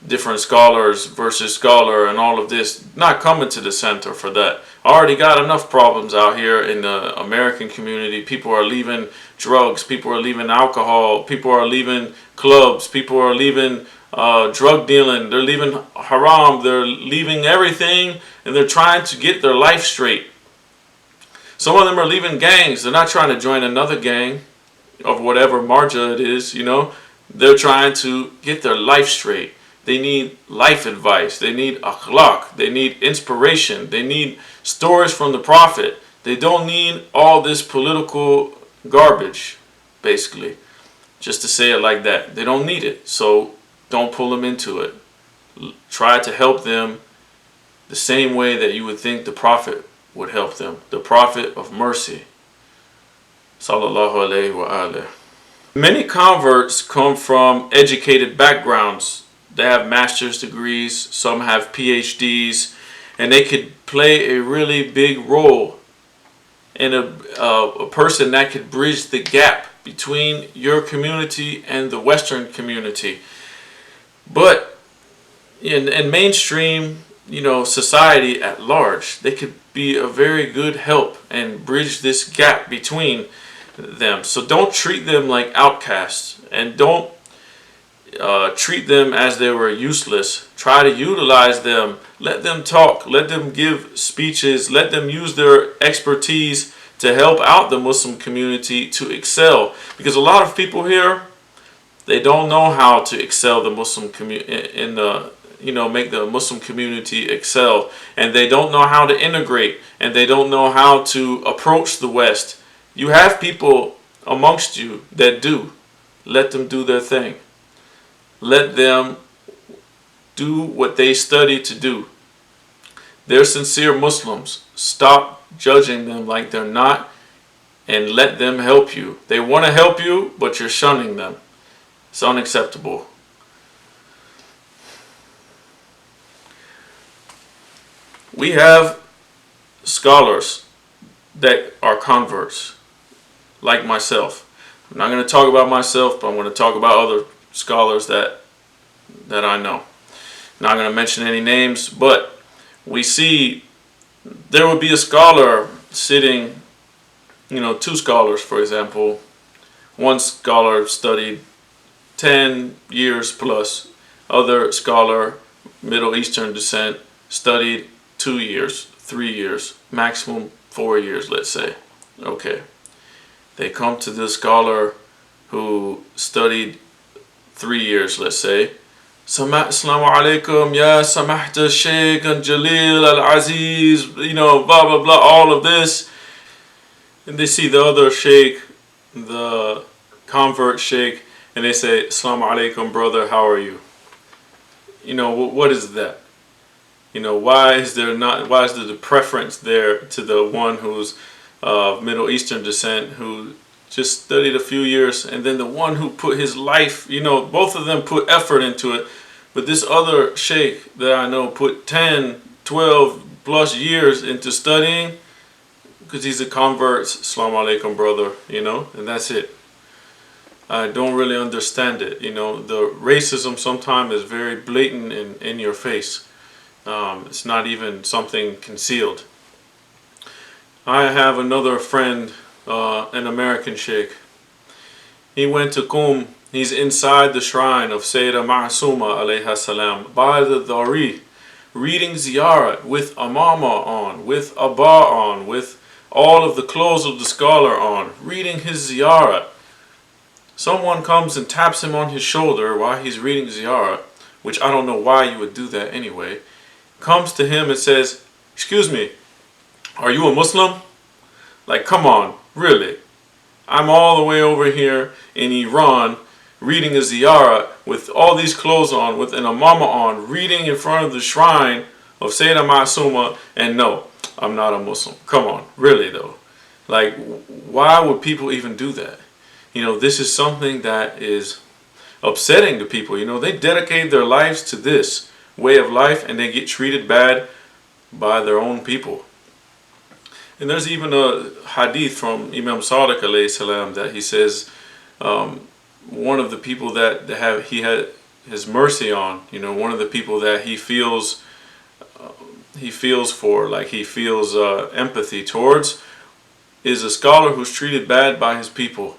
[SPEAKER 1] different scholars versus scholar and all of this. Not coming to the center for that. Already got enough problems out here in the American community. People are leaving drugs. People are leaving alcohol. People are leaving clubs. People are leaving drug dealing. They're leaving haram. They're leaving everything, and they're trying to get their life straight. Some of them are leaving gangs. They're not trying to join another gang of whatever marja it is, They're trying to get their life straight. They need life advice. They need akhlaq. They need inspiration. They need stories from the Prophet. They don't need all this political garbage, basically. Just to say it like that. They don't need it. So don't pull them into it. Try to help them the same way that you would think the Prophet would help them. The Prophet of mercy. Sallallahu alayhi wa alayhi. Many converts come from educated backgrounds. They have master's degrees, some have PhDs, and they could play a really big role in a person that could bridge the gap between your community and the Western community. But in mainstream, society at large, they could be a very good help and bridge this gap between them. So don't treat them like outcasts, and don't treat them as they were useless. Try to utilize them. Let them talk. Let them give speeches. Let them use their expertise to help out the Muslim community to excel. Because a lot of people here, they don't know how to excel the Muslim community make the Muslim community excel, and they don't know how to integrate, and they don't know how to approach the West. You have people amongst you that do. Let them do their thing. Let them do what they study to do. They're sincere Muslims. Stop judging them like they're not, and let them help you. They want to help you, but you're shunning them. It's unacceptable. We have scholars that are converts, like myself. I'm not going to talk about myself, but I'm going to talk about other scholars that I know. Not going to mention any names, but we see there would be a scholar sitting, two scholars, for example. One scholar studied 10 years plus. Other scholar, Middle Eastern descent, studied 2 years, 3 years, maximum 4 years, let's say. Okay. They come to this scholar who studied 3 years, let's say. Assalamu alaikum, ya samahta Sheikh and Jalil al-Aziz, blah, blah, blah, all of this. And they see the other Sheikh, the convert Sheikh, and they say, Assalamu alaikum, brother, how are you? What is that? Why is there the preference there to the one who's of Middle Eastern descent, who just studied a few years, and then the one who put his life, both of them put effort into it, but this other sheikh that I know put 10, 12 plus years into studying, because he's a convert. Assalamu alaikum, brother, and that's it. I don't really understand it. The racism sometimes is very blatant in your face. It's not even something concealed. I have another friend, an American sheikh. He went to Qum. He's inside the shrine of Sayyidah Ma'asuma alayha salam by the Dari, reading ziyarat with amama on, with abba on, with all of the clothes of the scholar on, reading his ziyarat. Someone comes and taps him on his shoulder while he's reading ziyarat, which I don't know why you would do that anyway, comes to him and says, excuse me, are you a Muslim? Like, come on, really? I'm all the way over here in Iran reading a ziyarah with all these clothes on, with an amama on, reading in front of the shrine of Sayyidah Ma'asuma, and no, I'm not a Muslim. Come on, really though. Like, why would people even do that? You know, this is something that is upsetting to people. You know, they dedicate their lives to this way of life and they get treated bad by their own people. And there's even a hadith from Imam Sadiq alayhi salam that he says, one of the people that he had his mercy on, you know, one of the people that he feels for, like he feels empathy towards, is a scholar who's treated bad by his people.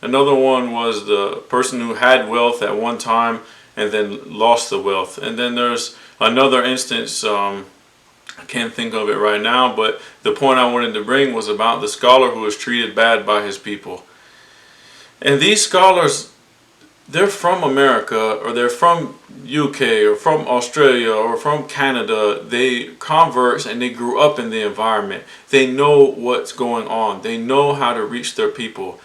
[SPEAKER 1] Another one was the person who had wealth at one time and then lost the wealth. And then there's another instance, I can't think of it right now, but the point I wanted to bring was about the scholar who was treated bad by his people. And these scholars, they're from America, or they're from UK, or from Australia, or from Canada. They converts and they grew up in the environment. They know what's going on. They know how to reach their people,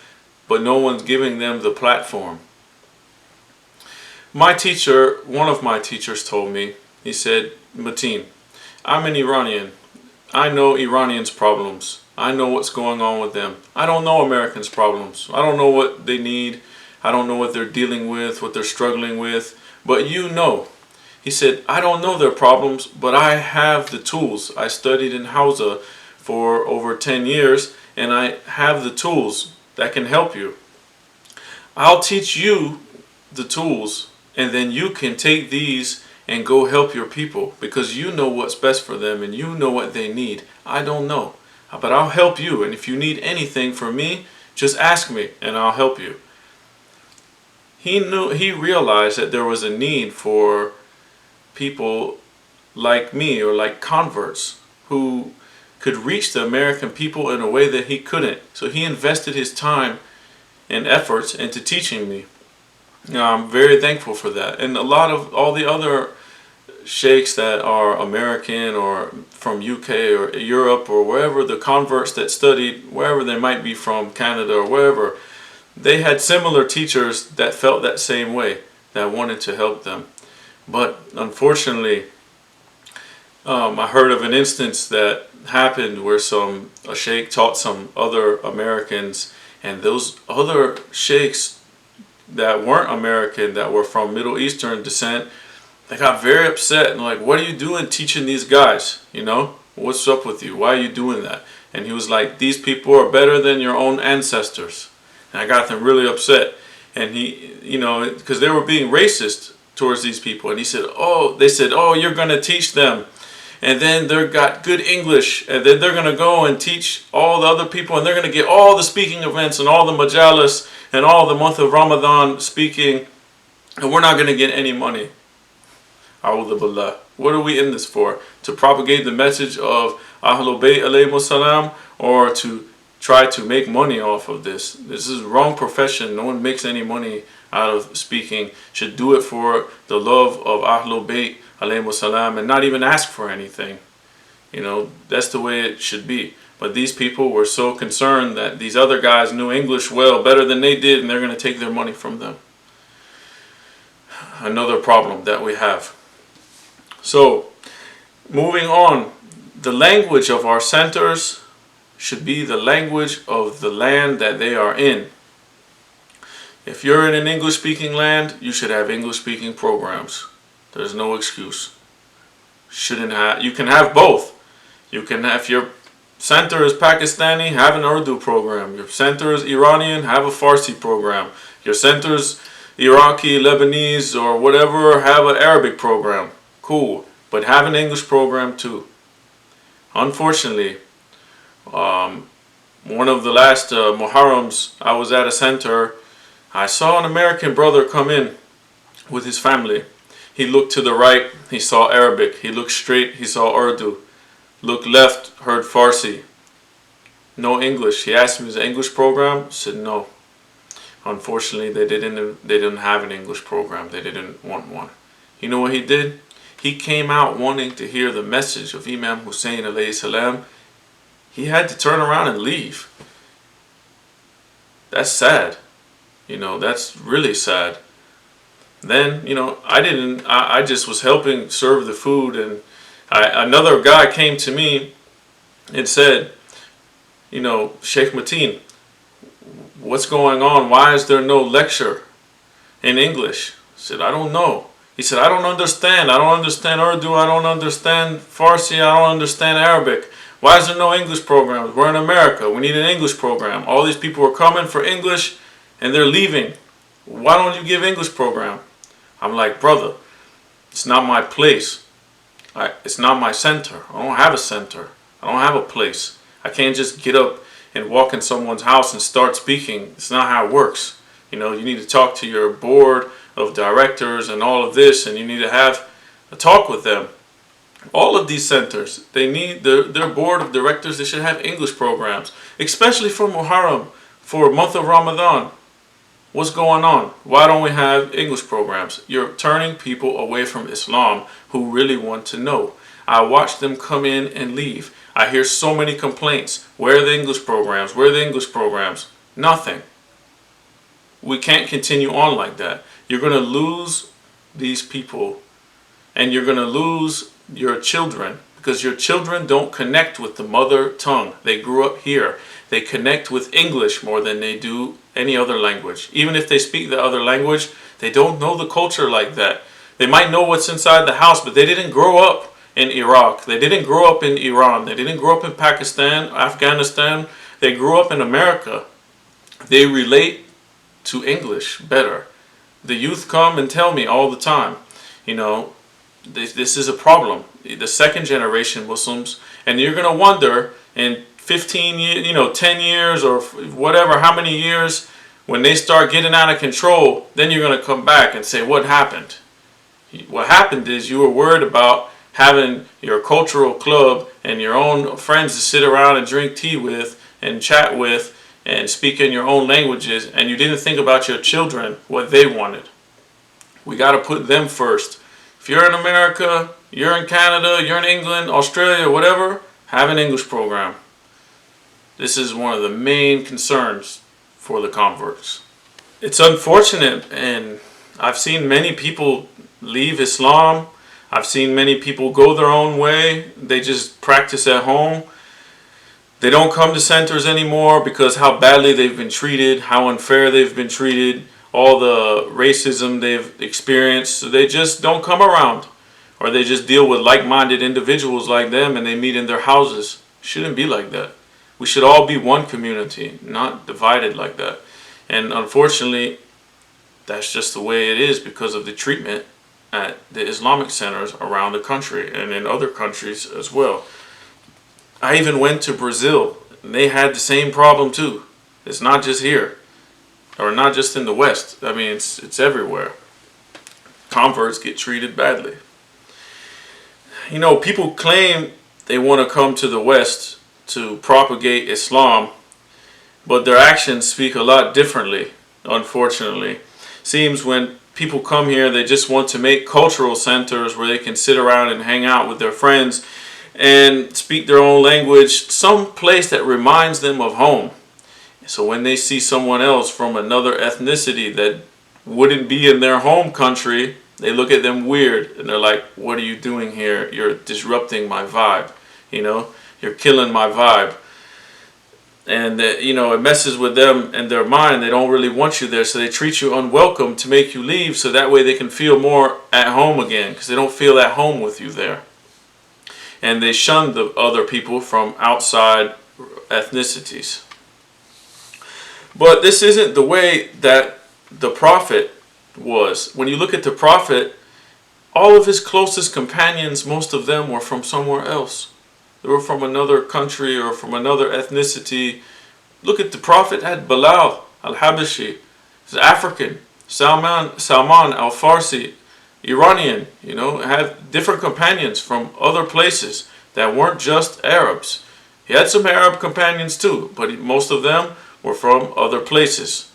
[SPEAKER 1] but no one's giving them the platform. My teacher, one of my teachers told me, he said, Mateen, I'm an Iranian. I know Iranians' problems. I know what's going on with them. I don't know Americans' problems. I don't know what they need. I don't know what they're dealing with, what they're struggling with. But you know. He said, I don't know their problems, but I have the tools. I studied in Hausa for over 10 years, and I have the tools that can help you. I'll teach you the tools, and then you can take these and go help your people, because you know what's best for them and you know what they need. I don't know, but I'll help you, and if you need anything from me, just ask me and I'll help you. He realized that there was a need for people like me, or like converts, who could reach the American people in a way that he couldn't. So he invested his time and efforts into teaching me. Now, I'm very thankful for that. And a lot of all the other sheikhs that are American or from UK or Europe or wherever, the converts that studied, wherever they might be from, Canada or wherever, they had similar teachers that felt that same way, that wanted to help them. But unfortunately, I heard of an instance that happened where a sheikh taught some other Americans, and those other sheikhs that weren't American, that were from Middle Eastern descent, they got very upset and like, what are you doing teaching these guys? You know, what's up with you? Why are you doing that? And he was like, these people are better than your own ancestors. And I got them really upset. And he, you know, because they were being racist towards these people. And he said, they said, you're going to teach them. And then they've got good English, and then they're going to go and teach all the other people, and they're going to get all the speaking events and all the majalis and all the month of Ramadan speaking, and we're not going to get any money. A'udhu billah. What are we in this for? To propagate the message of Ahlul Bayt alayhimus salam, or to try to make money off of this? This is a wrong profession. No one makes any money out of speaking. Should do it for the love of Ahlul Bayt alayhimus salam and not even ask for anything. You know, that's the way it should be. But these people were so concerned that these other guys knew English well, better than they did, and they're going to take their money from them. Another problem that we have. So, moving on, the language of our centers should be the language of the land that they are in. If you're in an English-speaking land, you should have English-speaking programs. There's no excuse. You can have both. You can have, if your center is Pakistani, have an Urdu program. Your center is Iranian, have a Farsi program. Your center's Iraqi, Lebanese, or whatever, have an Arabic program. Cool. But have an English program too. Unfortunately, one of the last Muharrams, I was at a center. I saw an American brother come in with his family. He looked to the right, he saw Arabic. He looked straight, he saw Urdu. Looked left, heard Farsi. No English. He asked me, is it an English program? I said no. Unfortunately, they didn't have an English program. They didn't want one. You know what he did? He came out wanting to hear the message of Imam Hussein alayhi salam. He had to turn around and leave. That's sad. That's really sad. Then, I just was helping serve the food, and another guy came to me and said, Sheikh Mateen, what's going on? Why is there no lecture in English? I said, I don't know. He said, I don't understand. I don't understand Urdu. I don't understand Farsi. I don't understand Arabic. Why is there no English programs? We're in America. We need an English program. All these people are coming for English and they're leaving. Why don't you give English program? I'm like, brother, it's not my place. It's not my center. I don't have a center. I don't have a place. I can't just get up and walk in someone's house and start speaking. It's not how it works. You need to talk to your board of directors and all of this, and you need to have a talk with them. All of these centers, they need their board of directors. They should have English programs, especially for Muharram, for month of Ramadan. What's going on? Why don't we have English programs? You're turning people away from Islam who really want to know. I watch them come in and leave. I hear so many complaints. Where are the English programs? Where are the English programs? Nothing. We can't continue on like that. You're going to lose these people, and you're going to lose your children, because your children don't connect with the mother tongue. They grew up here. They connect with English more than they do any other language. Even if they speak the other language, they don't know the culture like that. They might know what's inside the house, but they didn't grow up in Iraq. They didn't grow up in Iran. They didn't grow up in Pakistan, Afghanistan. They grew up in America. They relate to English better. The youth come and tell me all the time, this is a problem. The second generation Muslims, and you're going to wonder in 15 years, 10 years or whatever, how many years, when they start getting out of control, then you're going to come back and say, what happened? What happened is you were worried about having your cultural club and your own friends to sit around and drink tea with and chat with and speak in your own languages, and you didn't think about your children, what they wanted. We got to put them first. If you're in America, you're in Canada, you're in England, Australia, whatever, have an English program. This is one of the main concerns for the converts. It's unfortunate, and I've seen many people leave Islam. I've seen many people go their own way. They just practice at home. They don't come to centers anymore because how badly they've been treated, how unfair they've been treated, all the racism they've experienced. So they just don't come around, or they just deal with like-minded individuals like them and they meet in their houses. It shouldn't be like that. We should all be one community, not divided like that. And unfortunately, that's just the way it is because of the treatment at the Islamic centers around the country and in other countries as well. I even went to Brazil, and they had the same problem too. It's not just here, or not just in the West. I mean, it's everywhere. Converts get treated badly. People claim they want to come to the West to propagate Islam, but their actions speak a lot differently, unfortunately. Seems when people come here, they just want to make cultural centers where they can sit around and hang out with their friends and speak their own language, some place that reminds them of home. So when they see someone else from another ethnicity that wouldn't be in their home country, they look at them weird and they're like, what are you doing here? You're disrupting my vibe. You're killing my vibe. And it messes with them and their mind. They don't really want you there, so they treat you unwelcome to make you leave, so that way they can feel more at home again, because they don't feel at home with you there. And they shun the other people from outside ethnicities. But this isn't the way that the Prophet was. When you look at the Prophet, all of his closest companions, most of them were from somewhere else. They were from another country or from another ethnicity. Look at the Prophet had Bilal al-Habashi, he's African. Salman al-Farsi, Iranian, had different companions from other places that weren't just Arabs. He had some Arab companions too, but most of them were from other places.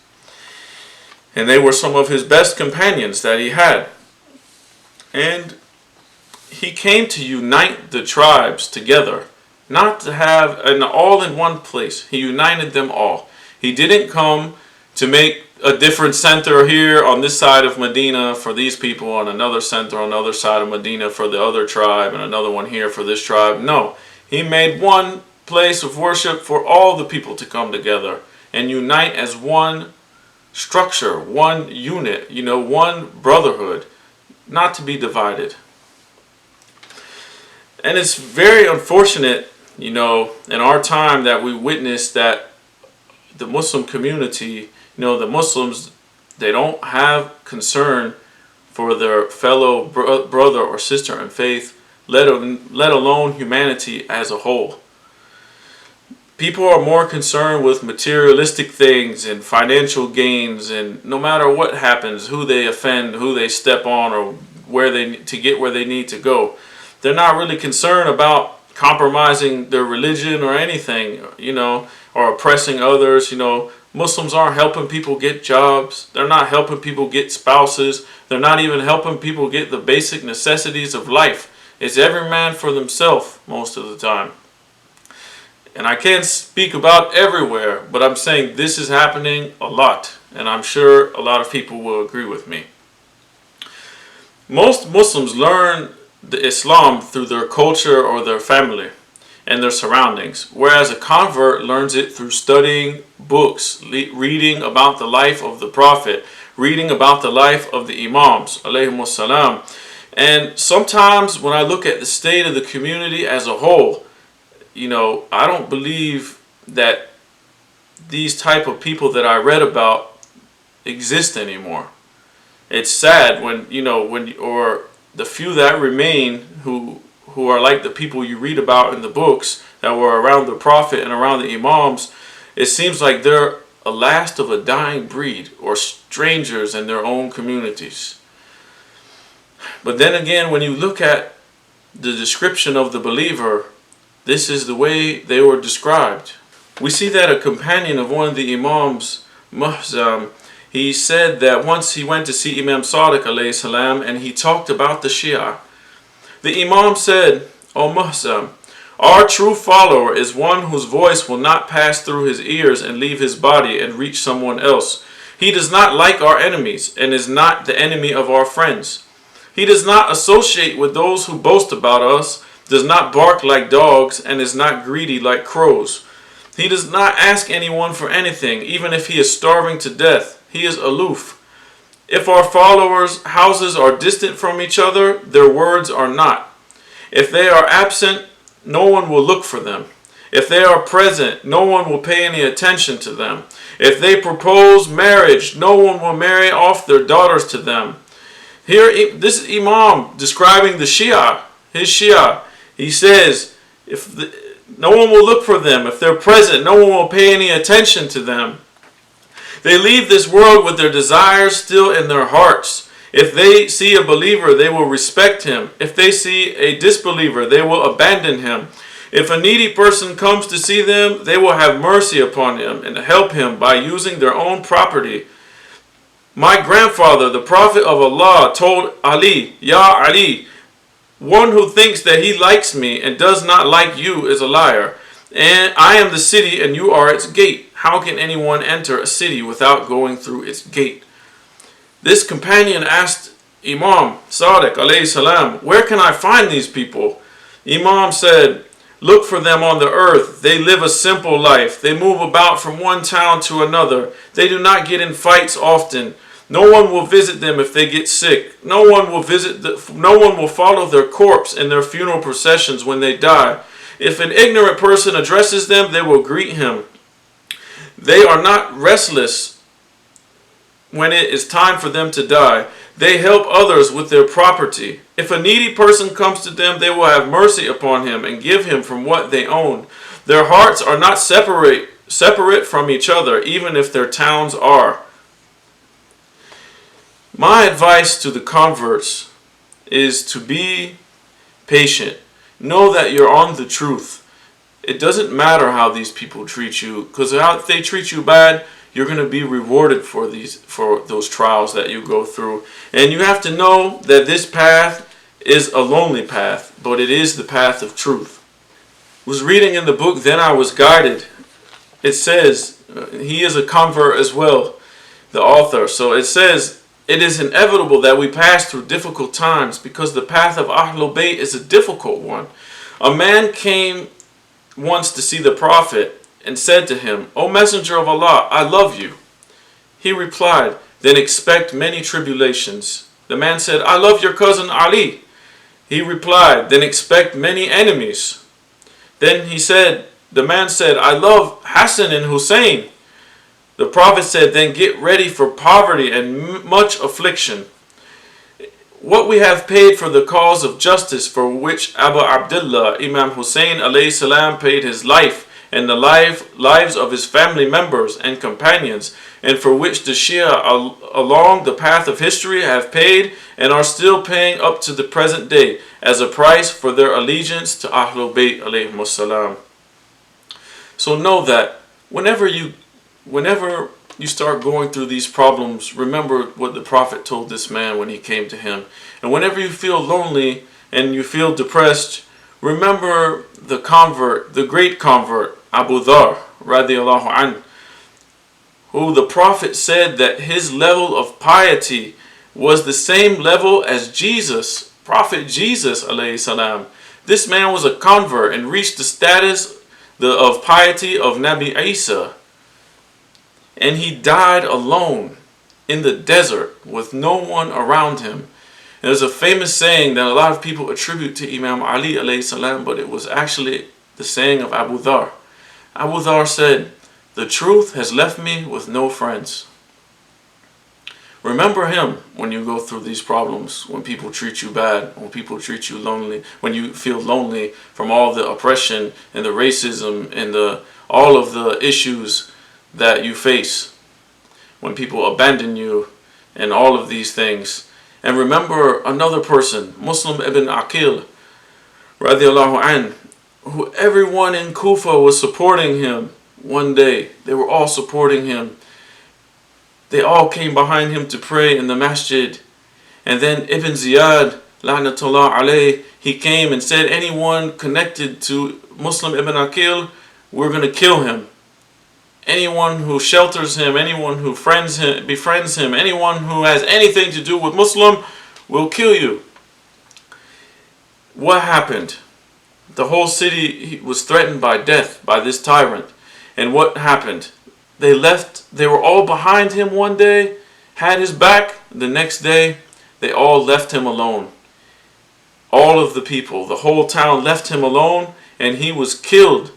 [SPEAKER 1] And they were some of his best companions that he had. And he came to unite the tribes together, not to have an all in one place. He united them all. He didn't come to make a different center here on this side of Medina for these people, and another center on the other side of Medina for the other tribe, and another one here for this tribe. No, he made one place of worship for all the people to come together and unite as one structure, one unit, one brotherhood, not to be divided. And it's very unfortunate, in our time that we witness that the Muslim community, the Muslims, they don't have concern for their fellow brother or sister in faith, let alone humanity as a whole. People are more concerned with materialistic things and financial gains, and no matter what happens, who they offend, who they step on, or where they need to go, they're not really concerned about compromising their religion or anything, or oppressing others. Muslims aren't helping people get jobs. They're not helping people get spouses. They're not even helping people get the basic necessities of life. It's every man for themselves most of the time. And I can't speak about everywhere, but I'm saying this is happening a lot. And I'm sure a lot of people will agree with me. Most Muslims learn the Islam through their culture or their family and their surroundings, whereas a convert learns it through studying books, reading about the life of the Prophet, reading about the life of the Imams, alayhimus salam. And sometimes when I look at the state of the community as a whole, I don't believe that these type of people that I read about exist anymore. It's sad when or the few that remain who are like the people you read about in the books that were around the Prophet and around the Imams, it seems like they're a last of a dying breed or strangers in their own communities. But then again, when you look at the description of the believer, this is the way they were described. We see that a companion of one of the Imams, Muhzam, he said that once he went to see Imam Sadiq alayhi salam and he talked about the Shia. The Imam said, "O Muhzam, our true follower is one whose voice will not pass through his ears and leave his body and reach someone else. He does not like our enemies and is not the enemy of our friends. He does not associate with those who boast about us, does not bark like dogs, and is not greedy like crows. He does not ask anyone for anything, even if he is starving to death. He is aloof. If our followers' houses are distant from each other, their words are not. If they are absent, no one will look for them. If they are present, no one will pay any attention to them. If they propose marriage, no one will marry off their daughters to them." Here, this is Imam describing the Shia, his Shia. He says, no one will look for them. If they're present, no one will pay any attention to them. They leave this world with their desires still in their hearts. If they see a believer, they will respect him. If they see a disbeliever, they will abandon him. If a needy person comes to see them, they will have mercy upon him and help him by using their own property. My grandfather, the Prophet of Allah, told Ali, "Ya Ali, one who thinks that he likes me and does not like you is a liar. And I am the city and you are its gate. How can anyone enter a city without going through its gate?" This companion asked Imam Sadiq alayhi salam, "Where can I find these people?" Imam said, "Look for them on the earth. They live a simple life. They move about from one town to another. They do not get in fights often. No one will visit them if they get sick. No one will follow their corpse in their funeral processions when they die. If an ignorant person addresses them, they will greet him. They are not restless when it is time for them to die. They help others with their property. If a needy person comes to them, they will have mercy upon him and give him from what they own. Their hearts are not separate from each other, even if their towns are." My advice to the converts is to be patient. Know that you're on the truth. It doesn't matter how these people treat you, because if they treat you bad, you're going to be rewarded for those trials that you go through. And you have to know that this path is a lonely path, but it is the path of truth. I was reading in the book, Then I Was Guided. It says, he is a convert as well. the author. So it says, it is inevitable that we pass through difficult times because the path of Ahlul Bayt is a difficult one. A man came once to see the Prophet and said to him, O Messenger of Allah, I love you. He replied, then expect many tribulations. The man said, I love your cousin Ali. He replied, then expect many enemies. Then the man said, I love Hassan and Hussein. The Prophet said, then get ready for poverty and much affliction. What we have paid for the cause of justice, for which Abu Abdullah, Imam Hussein alayhi salam, paid his life and the lives of his family members and companions, and for which the Shia along the path of history have paid and are still paying up to the present day as a price for their allegiance to Ahlul Bayt alayhimus salam. So know that whenever you start going through these problems, remember what the Prophet told this man when he came to him. And whenever you feel lonely and you feel depressed, remember the convert, the great convert, Abu Dhar, radiallahu anhu, who the Prophet said that his level of piety was the same level as Jesus, Prophet Jesus alayhi salam. This man was a convert and reached the status of piety of Nabi Isa. And he died alone in the desert with no one around him. There's a famous saying that a lot of people attribute to Imam Ali alayhi salam, but it was actually the saying of Abu Dhar. Abu Dhar said, the truth has left me with no friends. Remember him when you go through these problems, when people treat you bad, when people treat you lonely, when you feel lonely from all the oppression and the racism and all of the issues that you face, when people abandon you and all of these things. And remember another person, Muslim ibn Aqil radiallahu anh, who everyone in Kufa was supporting him one day. They were all supporting him. They all came behind him to pray in the masjid. And then Ibn Ziyad, la'natullah alayh, he came and said, anyone connected to Muslim ibn Aqil, we're going to kill him. Anyone who shelters him, anyone who befriends him, anyone who has anything to do with Muslim, will kill you. What happened? The whole city was threatened by death by this tyrant. And what happened? They were all behind him one day, had his back. The next day, they all left him alone. All of the people, the whole town left him alone, and he was killed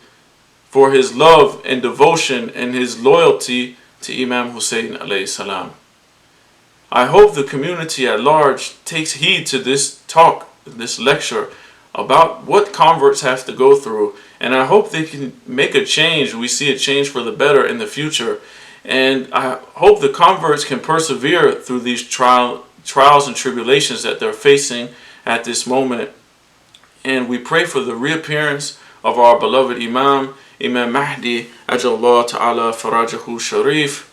[SPEAKER 1] for his love and devotion and his loyalty to Imam Hussein alayhi salam. I hope the community at large takes heed to this talk, this lecture, about what converts have to go through, and I hope they can make a change. We see a change for the better in the future, and I hope the converts can persevere through these trials and tribulations that they're facing at this moment. And we pray for the reappearance of our beloved Imam Mahdi, Ajallah Ta'ala Farajahu Sharif.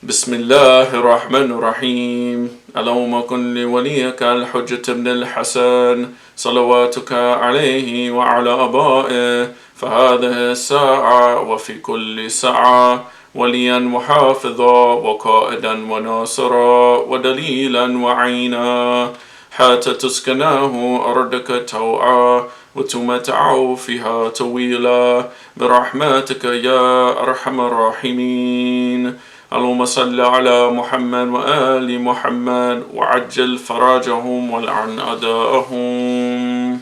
[SPEAKER 1] بسم الله الرحمن الرحيم اللهم كن لوليك الحجة بن الحسن صلواتك عليه وعلى آبائه فهذه الساعة وفي كل ساعة وليا وحافظا وقائدا وناصرا ودليلا وعينا حتى تسكناه أرضك توعا وتمتعوا فيها طويلا برحمتك يا أرحم الراحمين. اللهم صل على محمد وآل محمد وعجل فراجهم والعن أداءهم.